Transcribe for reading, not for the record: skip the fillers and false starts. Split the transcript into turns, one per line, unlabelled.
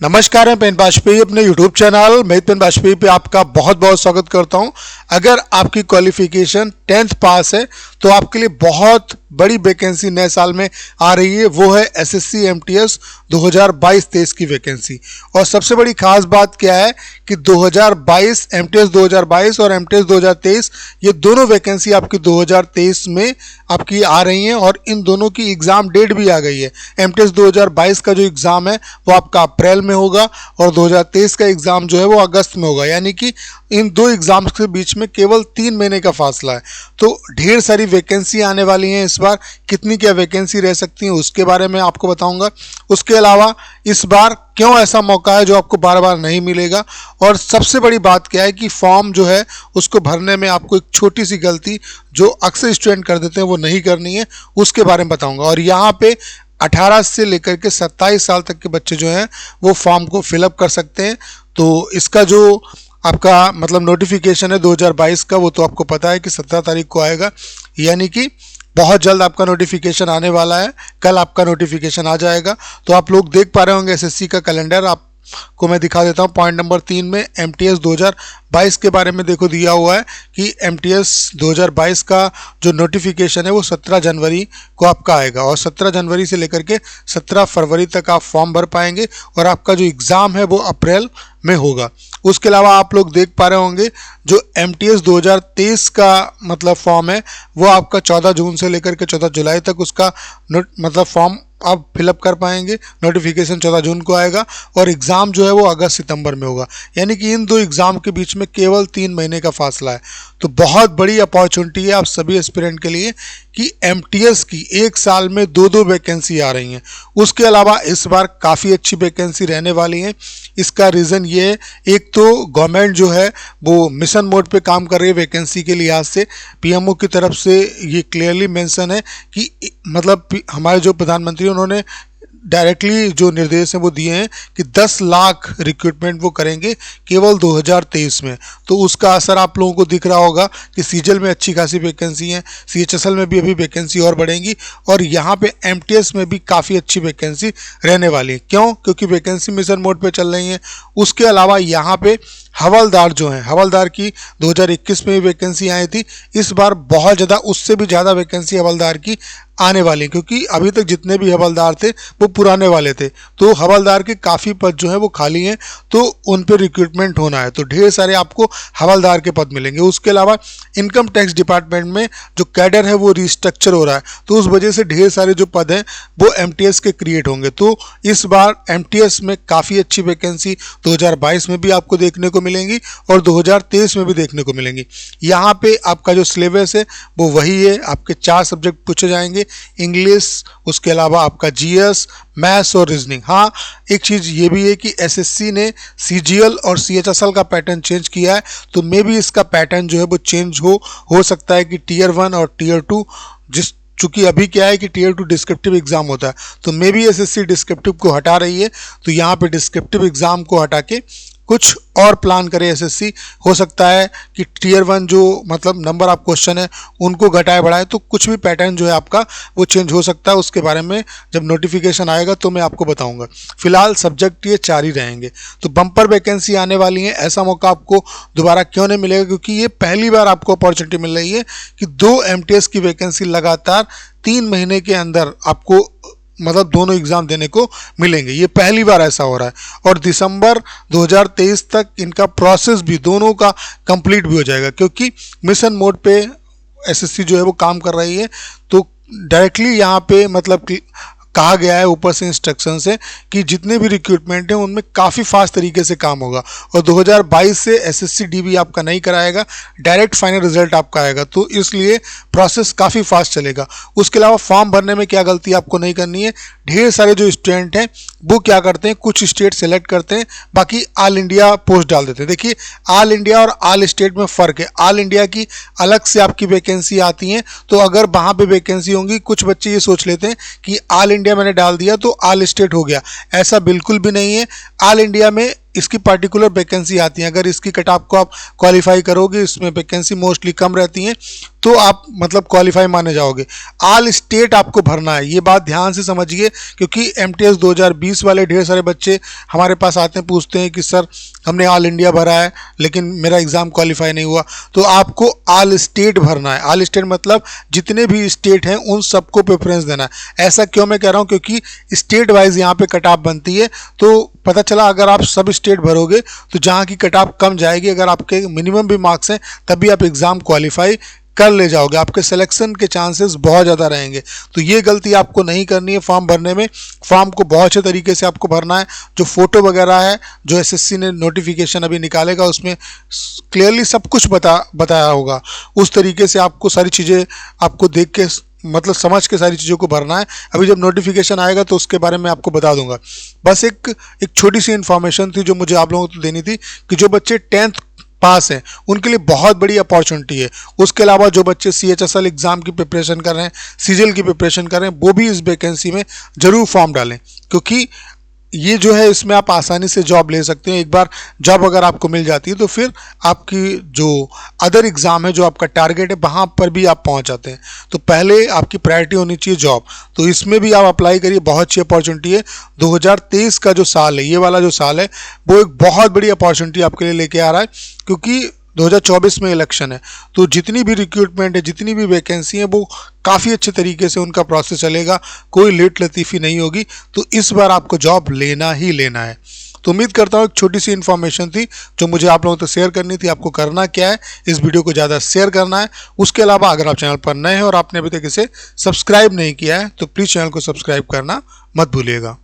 नमस्कार, मैं पेन वाजपेयी अपने YouTube चैनल मैं पेन वाजपेयी पे आपका बहुत बहुत स्वागत करता हूं। अगर आपकी क्वालिफिकेशन 10th पास है तो आपके लिए बहुत बड़ी वैकेंसी नए साल में आ रही है, वो है एसएससी एमटीएस 2022-23 की वैकेंसी। और सबसे बड़ी खास बात क्या है कि 2022 एमटीएस 2022 और एमटीएस 2023 ये दोनों वैकेंसी आपकी 2023 में आपकी आ रही हैं और इन दोनों की एग्ज़ाम डेट भी आ गई है। एमटीएस 2022 का जो एग्ज़ाम है वो आपका अप्रैल में होगा और 2023 का एग्ज़ाम जो है वो अगस्त में होगा, यानी कि इन दो एग्ज़ाम्स के बीच में केवल 3 महीने का फासला है। तो ढेर सारी वैकेंसी आने वाली हैं इस बार। कितनी क्या वैकेंसी रह सकती है उसके बारे में आपको बताऊंगा। उसके अलावा इस बार क्यों ऐसा मौका है जो आपको बार बार नहीं मिलेगा, और सबसे बड़ी बात क्या है कि फॉर्म जो है उसको भरने में आपको एक छोटी सी गलती जो अक्सर स्टूडेंट कर देते हैं वो नहीं करनी है, उसके बारे में बताऊंगा। और यहाँ पे 18 से लेकर के 27 साल तक के बच्चे जो हैं वो फॉर्म को फिलअप कर सकते हैं। तो इसका जो आपका मतलब नोटिफिकेशन है 2022 का, वो तो आपको पता है कि 17 तारीख को आएगा, यानी कि बहुत जल्द आपका नोटिफिकेशन आने वाला है। कल आपका नोटिफिकेशन आ जाएगा। तो आप लोग देख पा रहे होंगे एसएससी का कैलेंडर, आपको मैं दिखा देता हूँ। पॉइंट नंबर 3 में एमटीएस 2022 के बारे में देखो दिया हुआ है कि एमटीएस 2022 का जो नोटिफिकेशन है वो 17 जनवरी को आपका आएगा और 17 जनवरी से लेकर के 17 फरवरी तक आप फॉर्म भर पाएंगे और आपका जो एग्ज़ाम है वो अप्रैल में होगा। उसके अलावा आप लोग देख पा रहे होंगे जो एमटीएस 2023 का मतलब फॉर्म है वो आपका 14 जून से लेकर के 14 जुलाई तक उसका मतलब फॉर्म आप फिलअप कर पाएंगे। नोटिफिकेशन 14 जून को आएगा और एग्ज़ाम जो है वो अगस्त सितंबर में होगा, यानी कि इन दो एग्ज़ाम के बीच में केवल 3 महीने का फासला है। तो बहुत बड़ी अपॉर्चुनिटी है आप सभी एस्पिरेंट के लिए कि एमटीएस की एक साल में 2-2 वैकेंसी आ रही हैं। उसके अलावा इस बार काफ़ी अच्छी वैकेंसी रहने वाली है। इसका रीज़न ये है, एक तो गवर्नमेंट जो है वो मिशन मोड पे काम कर रही है वैकेंसी के लिहाज से। पीएमओ की तरफ से ये क्लियरली मेंशन है कि मतलब हमारे जो प्रधानमंत्री उन्होंने डायरेक्टली जो निर्देश हैं वो दिए हैं कि 10 लाख रिक्रूटमेंट वो करेंगे केवल 2023 में। तो उसका असर आप लोगों को दिख रहा होगा कि सीजीएल में अच्छी खासी वैकेंसी है, सीएचएसएल में भी अभी वैकेंसी और बढ़ेंगी और यहाँ पे एमटीएस में भी काफ़ी अच्छी वैकेंसी रहने वाली है। क्यों? क्योंकि वैकेंसी मिशन मोड पे चल रही है। उसके अलावा यहाँ पे हवलदार जो हैं, हवलदार की 2021 में वैकेंसी आई थी, इस बार बहुत ज़्यादा उससे भी ज़्यादा वैकेंसी हवलदार की आने वाली है, क्योंकि अभी तक जितने भी हवलदार थे वो पुराने वाले थे। तो हवलदार के काफ़ी पद जो है वो खाली हैं, तो उन पर रिक्रूटमेंट होना है, तो ढेर सारे आपको हवलदार के पद मिलेंगे। उसके अलावा इनकम टैक्स डिपार्टमेंट में जो कैडर है वो रिस्ट्रक्चर हो रहा है, तो उस वजह से ढेर सारे जो पद हैं वो एमटीएस के क्रिएट होंगे। तो इस बार एमटीएस में काफ़ी अच्छी वैकेंसी 2022 में भी आपको देखने को मिलेंगी और 2023 में भी देखने को मिलेंगी। यहाँ पे आपका जो सिलेबस है वो वही है, आपके 4 सब्जेक्ट पूछे जाएंगे, इंग्लिश, उसके अलावा आपका जीएस, मैथ्स और रीजनिंग। हाँ, एक चीज़ ये भी है कि एसएससी ने सीजीएल और सीएचएसएल का पैटर्न चेंज किया है, तो मे भी इसका पैटर्न जो है वो चेंज हो सकता है कि टीयर 1 और टीयर 2, चूंकि अभी क्या है कि टीयर 2 डिस्क्रिप्टिव एग्जाम होता है, तो मे भी एसएससी डिस्क्रिप्टिव को हटा रही है। तो यहाँ पे डिस्क्रिप्टिव एग्जाम को हटा के कुछ और प्लान करे एसएससी। हो सकता है कि टीयर 1 जो मतलब नंबर ऑफ क्वेश्चन है उनको घटाए बढ़ाए, तो कुछ भी पैटर्न जो है आपका वो चेंज हो सकता है। उसके बारे में जब नोटिफिकेशन आएगा तो मैं आपको बताऊंगा। फिलहाल सब्जेक्ट ये 4 ही रहेंगे। तो बम्पर वैकेंसी आने वाली है, ऐसा मौका आपको दोबारा क्यों नहीं मिलेगा, क्योंकि ये पहली बार आपको अपॉर्चुनिटी मिल रही है कि 2 एमटीएस की वैकेंसी लगातार 3 महीने के अंदर आपको मतलब दोनों एग्जाम देने को मिलेंगे। ये पहली बार ऐसा हो रहा है और दिसंबर 2023 तक इनका प्रोसेस भी दोनों का कंप्लीट भी हो जाएगा, क्योंकि मिशन मोड पे एसएससी जो है वो काम कर रही है। तो डायरेक्टली यहाँ पे मतलब कि कहा गया है ऊपर से इंस्ट्रक्शन से कि जितने भी रिक्रूटमेंट हैं उनमें काफ़ी फास्ट तरीके से काम होगा और 2022 से एसएससी डीबी आपका नहीं कराएगा, डायरेक्ट फाइनल रिजल्ट आपका आएगा, तो इसलिए प्रोसेस काफ़ी फास्ट चलेगा। उसके अलावा फॉर्म भरने में क्या गलती आपको नहीं करनी है। ढेर सारे जो स्टूडेंट हैं वो क्या करते हैं, कुछ स्टेट सेलेक्ट करते हैं, बाकी ऑल इंडिया पोस्ट डाल देते हैं। देखिए, ऑल इंडिया और ऑल स्टेट में फ़र्क है। ऑल इंडिया की अलग से आपकी वैकेंसी आती हैं, तो अगर वहाँ पे वैकेंसी होंगी, कुछ बच्चे ये सोच लेते हैं कि ऑल इंडिया मैंने डाल दिया तो ऑल स्टेट हो गया, ऐसा बिल्कुल भी नहीं है। ऑल इंडिया में इसकी पार्टिकुलर वैकेंसी आती है। अगर इसकी कट ऑफ को आप क्वालिफाई करोगे, इसमें वैकेंसी मोस्टली कम रहती हैं, तो आप मतलब क्वालिफाई माने जाओगे। ऑल स्टेट आपको भरना है, ये बात ध्यान से समझिए, क्योंकि एमटीएस 2020 वाले ढेर सारे बच्चे हमारे पास आते हैं, पूछते हैं कि सर हमने ऑल इंडिया भरा है लेकिन मेरा एग्ज़ाम क्वालिफाई नहीं हुआ। तो आपको ऑल स्टेट भरना है। ऑल स्टेट मतलब जितने भी स्टेट हैं उन सबको प्रेफरेंस देना है। ऐसा क्यों मैं कह रहा हूँ, क्योंकि स्टेट वाइज यहाँ पे कट ऑफ बनती है। तो पता चला अगर आप सब स्टेट भरोगे तो जहाँ की कट ऑफ कम जाएगी, अगर आपके मिनिमम भी मार्क्स हैं तभी आप एग्ज़ाम क्वालिफाई कर ले जाओगे, आपके सिलेक्शन के चांसेस बहुत ज़्यादा रहेंगे। तो ये गलती आपको नहीं करनी है फॉर्म भरने में। फॉर्म को बहुत अच्छे तरीके से आपको भरना है। जो फोटो वगैरह है, जो एसएससी ने नोटिफिकेशन अभी निकालेगा, उसमें क्लियरली सब कुछ बताया होगा। उस तरीके से आपको सारी चीज़ें आपको देख के मतलब समझ के सारी चीज़ों को भरना है। अभी जब नोटिफिकेशन आएगा तो उसके बारे में आपको बता दूंगा। बस एक छोटी सी इन्फॉर्मेशन थी जो मुझे आप लोगों को देनी थी कि जो बच्चे 10th पास हैं उनके लिए बहुत बड़ी अपॉर्चुनिटी है। उसके अलावा जो बच्चे CHSL एग्ज़ाम की प्रिपरेशन कर रहे हैं, CGL की प्रिपरेशन कर रहे हैं, वो भी इस वैकेंसी में ज़रूर फॉर्म डालें, क्योंकि ये जो है इसमें आप आसानी से जॉब ले सकते हैं। एक बार जॉब अगर आपको मिल जाती है तो फिर आपकी जो अदर एग्ज़ाम है, जो आपका टारगेट है, वहाँ पर भी आप पहुँच जाते हैं। तो पहले आपकी प्रायोरिटी होनी चाहिए जॉब। तो इसमें भी आप अप्लाई करिए, बहुत अच्छी अपॉर्चुनिटी है। 2023 का जो साल है, ये वाला जो साल है, वो एक बहुत बड़ी अपॉर्चुनिटी आपके लिए लेके आ रहा है, क्योंकि 2024 में इलेक्शन है। तो जितनी भी रिक्रूटमेंट है, जितनी भी वैकेंसी है, वो काफ़ी अच्छे तरीके से उनका प्रोसेस चलेगा, कोई लेट लतीफ़ी नहीं होगी। तो इस बार आपको जॉब लेना ही लेना है। तो उम्मीद करता हूँ एक छोटी सी इन्फॉर्मेशन थी जो मुझे आप लोगों से शेयर करनी थी। आपको करना क्या है, इस वीडियो को ज़्यादा शेयर करना है। उसके अलावा अगर आप चैनल पर नए हैं और आपने अभी तक इसे सब्सक्राइब नहीं किया है तो प्लीज़ चैनल को सब्सक्राइब करना मत भूलिएगा।